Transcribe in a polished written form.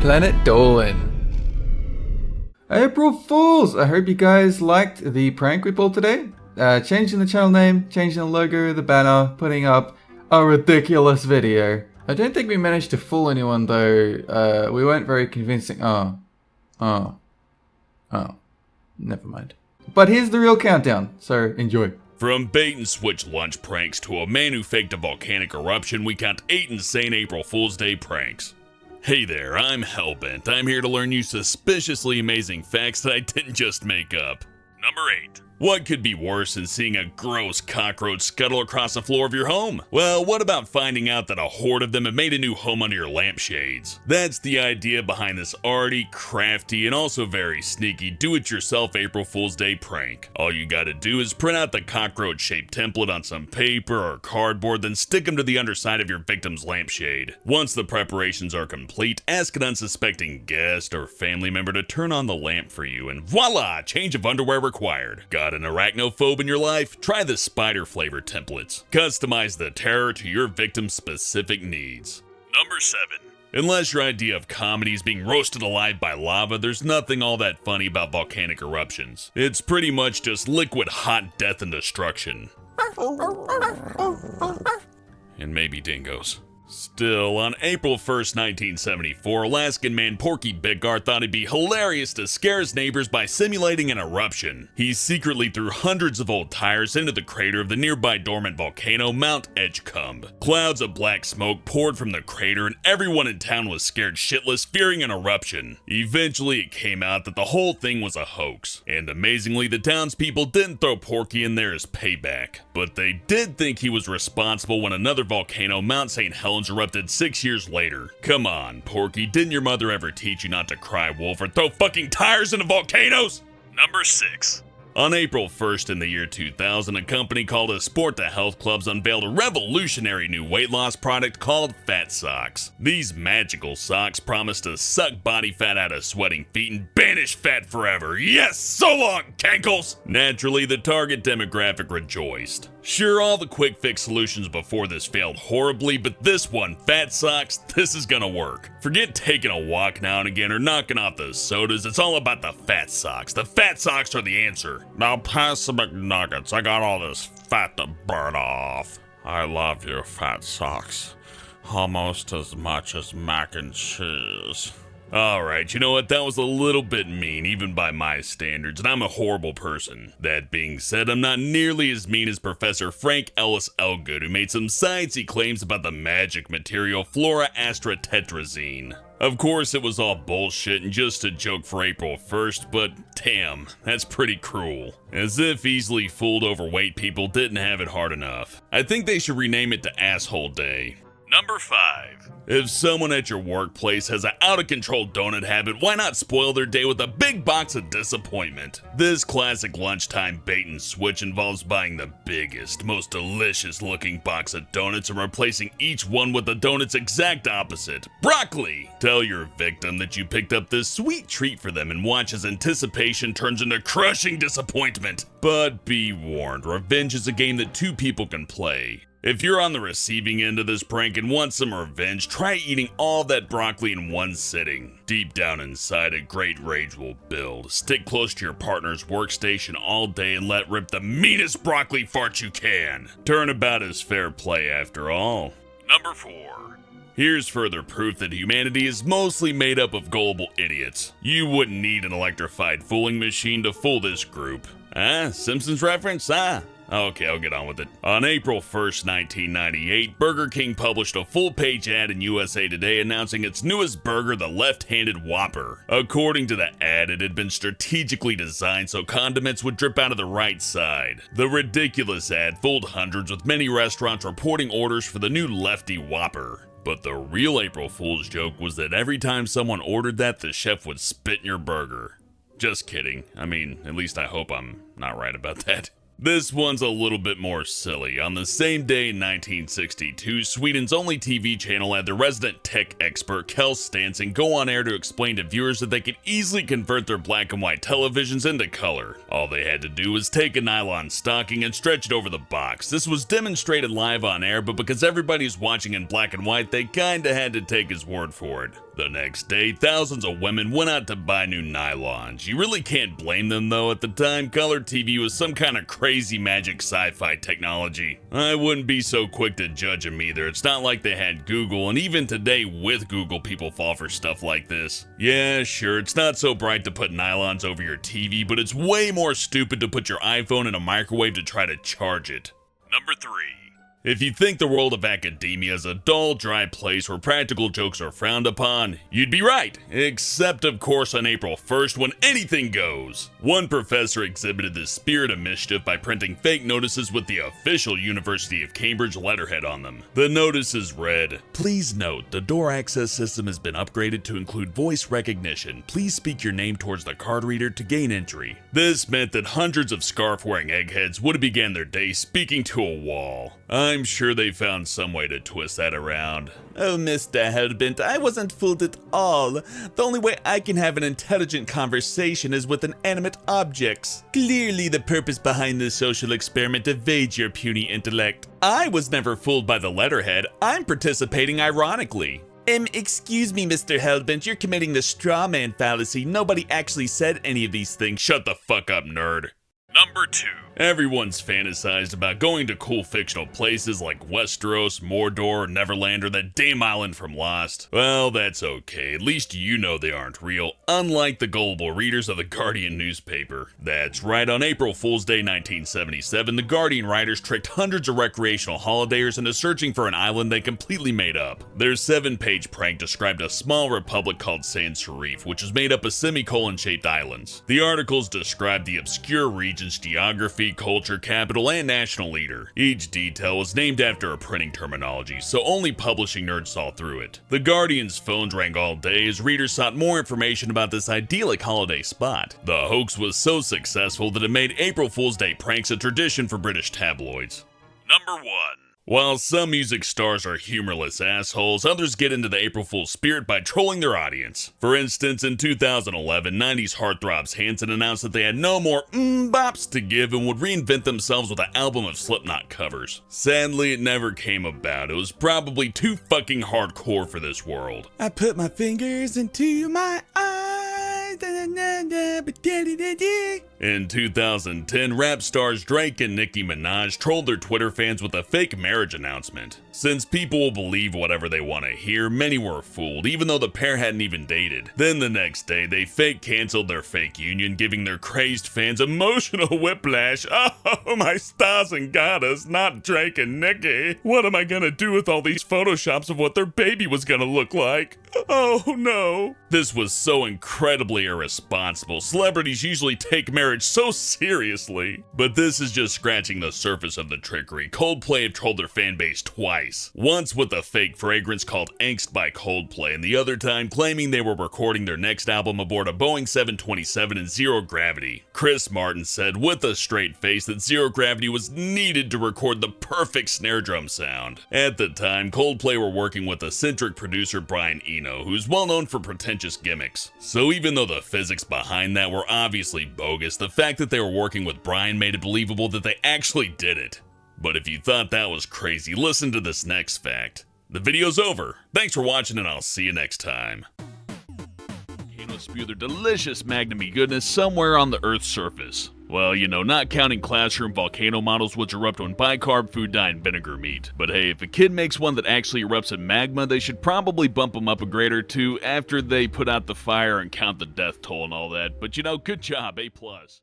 planet Dolan. April Fools! I hope you guys liked the prank we pulled today. Changing the channel name, changing the logo, the banner, putting up a ridiculous video. I don't think we managed to fool anyone though. We weren't very convincing. Oh. Never mind. But here's the real countdown, so enjoy. From bait and switch lunch pranks to a man who faked a volcanic eruption, we count 8 insane April Fool's Day pranks. Hey there, I'm Hellbent. I'm here to learn you suspiciously amazing facts that I didn't just make up. Number 8. What could be worse than seeing a gross cockroach scuttle across the floor of your home? Well, what about finding out that a horde of them have made a new home under your lampshades? That's the idea behind this arty, crafty, and also very sneaky do-it-yourself April Fool's Day prank. All you gotta do is print out the cockroach-shaped template on some paper or cardboard, then stick them to the underside of your victim's lampshade. Once the preparations are complete, ask an unsuspecting guest or family member to turn on the lamp for you, and voila! Change of underwear required. Got an arachnophobe in your life? Try the spider flavor templates. Customize the terror to your victim's specific needs. Number 7. Unless your idea of comedy is being roasted alive by lava, there's nothing all that funny about volcanic eruptions. It's pretty much just liquid hot death and destruction. And maybe dingoes. Still, on April 1st, 1974, Alaskan man Porky Biggar thought it'd be hilarious to scare his neighbors by simulating an eruption. He secretly threw hundreds of old tires into the crater of the nearby dormant volcano, Mount Edgecumbe. Clouds of black smoke poured from the crater and everyone in town was scared shitless, fearing an eruption. Eventually, it came out that the whole thing was a hoax. And amazingly, the townspeople didn't throw Porky in there as payback. But they did think he was responsible when another volcano, Mount St. Helens, erupted 6 years later. Come on, Porky, didn't your mother ever teach you not to cry wolf or throw fucking tires into volcanoes? Number 6. On April 1st in the year 2000, a company called Sport to Health Clubs unveiled a revolutionary new weight loss product called Fat Socks. These magical socks promise to suck body fat out of sweating feet and banish fat forever. Yes, so long, cankles! Naturally, the target demographic rejoiced. Sure, all the quick fix solutions before this failed horribly, but this one, Fat Socks, this is gonna work. Forget taking a walk now and again or knocking off the sodas, it's all about the Fat Socks. The Fat Socks are the answer. Now pass the McNuggets, I got all this fat to burn off. I love you, Fat Socks. Almost as much as mac and cheese. Alright, you know what, that was a little bit mean, even by my standards, and I'm a horrible person. That being said, I'm not nearly as mean as Professor Frank Ellis Elgood, who made some sciencey claims about the magic material fluoroastratetrazine. Of course, it was all bullshit and just a joke for April 1st, but damn, that's pretty cruel. As if easily fooled overweight people didn't have it hard enough. I think they should rename it to Asshole Day. Number 5. If someone at your workplace has an out-of-control donut habit, why not spoil their day with a big box of disappointment? This classic lunchtime bait and switch involves buying the biggest, most delicious-looking box of donuts and replacing each one with the donut's exact opposite, broccoli! Tell your victim that you picked up this sweet treat for them and watch as anticipation turns into crushing disappointment. But be warned, revenge is a game that 2 people can play. If you're on the receiving end of this prank and want some revenge, try eating all that broccoli in one sitting. Deep down inside, a great rage will build. Stick close to your partner's workstation all day and let rip the meanest broccoli fart you can. Turnabout is fair play after all. Number 4. Here's further proof that humanity is mostly made up of gullible idiots. You wouldn't need an electrified fooling machine to fool this group. Simpsons reference? Okay, I'll get on with it. On April 1st, 1998, Burger King published a full-page ad in USA Today announcing its newest burger, the left-handed Whopper. According to the ad, it had been strategically designed so condiments would drip out of the right side. The ridiculous ad fooled hundreds, with many restaurants reporting orders for the new lefty Whopper. But the real April Fool's joke was that every time someone ordered that, the chef would spit in your burger. Just kidding. I mean, at least I hope I'm not right about that. This one's a little bit more silly. On the same day in 1962, Sweden's only TV channel had their resident tech expert Kjell Stanson go on air to explain to viewers that they could easily convert their black and white televisions into color. All they had to do was take a nylon stocking and stretch it over the box. This was demonstrated live on air, but because everybody was watching in black and white, they kinda had to take his word for it. The next day, thousands of women went out to buy new nylons. You really can't blame them though. At the time, color TV was some kind of crazy magic sci-fi technology. I wouldn't be so quick to judge them either. It's not like they had Google, and even today with Google, people fall for stuff like this. Yeah, sure, it's not so bright to put nylons over your TV, but it's way more stupid to put your iPhone in a microwave to try to charge it. Number 3. If you think the world of academia is a dull, dry place where practical jokes are frowned upon, you'd be right. Except, of course, on April 1st when anything goes. One professor exhibited the spirit of mischief by printing fake notices with the official University of Cambridge letterhead on them. The notices read, "Please note, the door access system has been upgraded to include voice recognition. Please speak your name towards the card reader to gain entry." This meant that hundreds of scarf-wearing eggheads would have began their day speaking to a wall. I'm sure they found some way to twist that around. "Oh, Mr. Hellbent, I wasn't fooled at all. The only way I can have an intelligent conversation is with inanimate objects. Clearly the purpose behind this social experiment evades your puny intellect. I was never fooled by the letterhead. I'm participating ironically." Excuse me, Mr. Hellbent, you're committing the straw man fallacy. Nobody actually said any of these things. Shut the fuck up, nerd. Number 2. Everyone's fantasized about going to cool fictional places like Westeros, Mordor, Neverland, or that damn island from Lost. Well, that's okay. At least you know they aren't real, unlike the gullible readers of the Guardian newspaper. That's right, on April Fool's Day 1977, the Guardian writers tricked hundreds of recreational holidayers into searching for an island they completely made up. Their 7-page prank described a small republic called Sans Serif, which was made up of semicolon-shaped islands. The articles described the obscure region's geography, culture, capital, and national leader. Each detail was named after a printing terminology, so only publishing nerds saw through it. The Guardian's phones rang all day as readers sought more information about this idyllic holiday spot. The hoax was so successful that it made April Fool's Day pranks a tradition for British tabloids. Number 1. While some music stars are humorless assholes, others get into the April Fool's spirit by trolling their audience. For instance, in 2011, 90s heartthrobs Hanson announced that they had no more bops to give and would reinvent themselves with an album of Slipknot covers. Sadly, it never came about. It was probably too fucking hardcore for this world. I put my fingers into my eyes. In 2010, rap stars Drake and Nicki Minaj trolled their Twitter fans with a fake marriage announcement. Since people will believe whatever they want to hear, many were fooled, even though the pair hadn't even dated. Then the next day, they fake canceled their fake union, giving their crazed fans emotional whiplash. Oh, my stars and goddess, not Drake and Nicki. What am I gonna do with all these photoshops of what their baby was gonna look like? Oh no. This was so incredibly irresponsible. Celebrities usually take marriage so seriously. But this is just scratching the surface of the trickery. Coldplay have trolled their fan base twice. Once with a fake fragrance called Angst by Coldplay, and the other time claiming they were recording their next album aboard a Boeing 727 in zero gravity. Chris Martin said with a straight face that zero gravity was needed to record the perfect snare drum sound. At the time, Coldplay were working with eccentric producer Brian Eno, who's well known for pretentious gimmicks. So even though the physics behind that were obviously bogus, the fact that they were working with Brian made it believable that they actually did it. But if you thought that was crazy, listen to this next fact. The video's over. Thanks for watching, and I'll see you next time. Volcanoes spew their delicious magma goodness somewhere on the Earth's surface. Well, you know, not counting classroom volcano models which erupt when bicarb food dye and vinegar meet. But hey, if a kid makes one that actually erupts in magma, they should probably bump them up a grade or two after they put out the fire and count the death toll and all that. But you know, good job, A+.